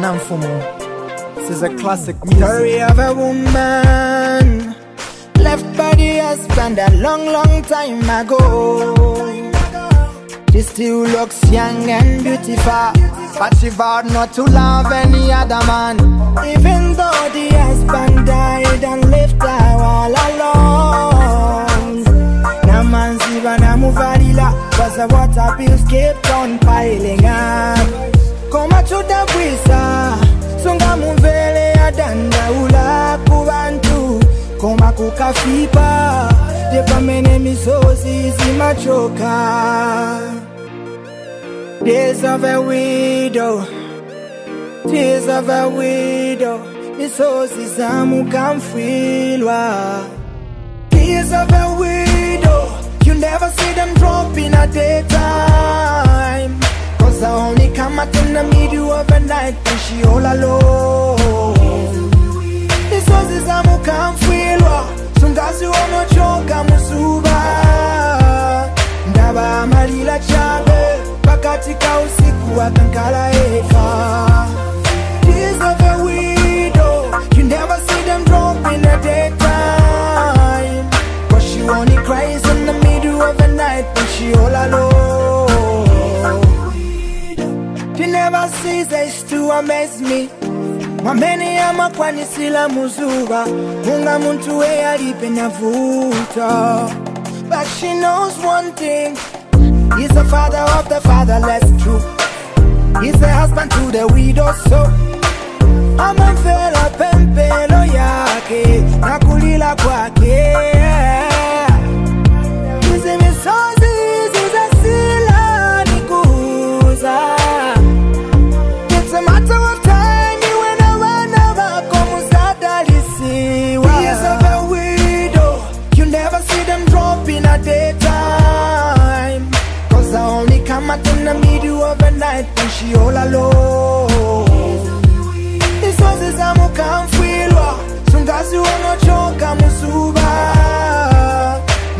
Namfumo. This is a classic music. Story of a woman left by the husband a long, long time ago. She still looks young and beautiful, but she vowed not to love any other man. Even though the husband died and left her all alone. Namanziva namuvalila, cause the water bills kept on piling up. Koma chuda bwisa, sunga muvele adanda ula kubantu. Koma kukafipa, depa mene misozi zimachoka. Days of a widow, tears of a widow, misozi zamu kamfilwa. Tears of a widow, you never see them drop in a daytime. Cause I only come out in the middle of the night when she all alone. Misozi zamu kamfilwa, sungazi ono choka musuba. Ndaba malila chabe, katika usiku akankala eka. Tears of a widow, you never see them drop in the daytime. But she only cries in the middle of the night when she all alone. She never ceases to amaze me. Mameni ama kwani sila muzuba, munga muntu we alipe na vuta. But she knows one thing, he's the father of the fatherless, true. He's the husband to the widow, so amemfela pempelo yake na kulila kwake. Hizi misozi zizasila nikuza. It's a matter of time, iwe na wana wako muzadalisiwa. Tears of a widow, you never see them drop in a daytime. I only come out in the middle of the night when she all alone. Misozi zamu kamfilwa, sungazi ono choka musuba.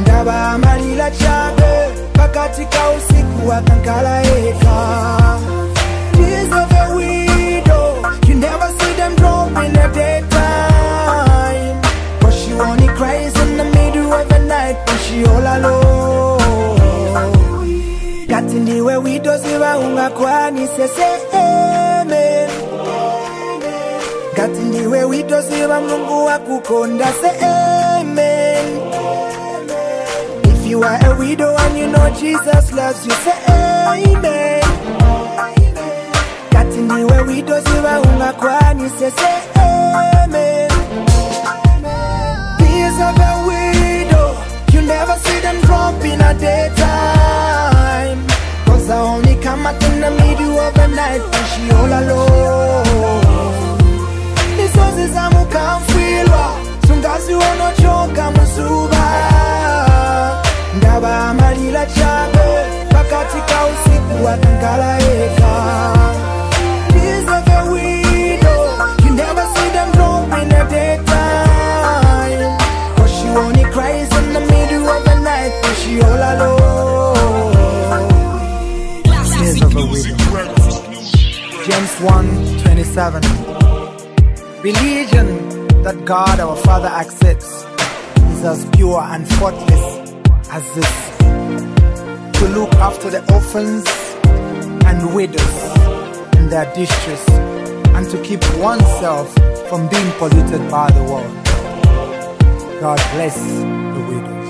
Ndaba malila chabe, katika usiku akankala eka. Tears of a widow, you never see them drop in the daytime. But she only cries in the middle of the night when she all alone. Kati ndiwe widozi waunga kwani sese amen. Kati ndiwe widozi wa Mungu wa kukonda se amen. If you are a widow and you know Jesus loves you, say amen. Kati ndiwe widozi waunga kwani sese amen. Tears of a widow, you never see them drop in a daytime. Cause I only come out in the middle of the night when she all alone. Misozi zamu kamfilwa, sungazi ono choka musuba. Ndaba malila chabe, katika usiku akankala eka. Tears of a widow, you never see them drop in the daytime. Cause she only cries in the middle of the night when she all alone. Tears of a widow. James 1:27. Religion that God our Father accepts is as pure and faultless as this: to look after the orphans and widows in their distress, and to keep oneself from being polluted by the world. God bless the widows.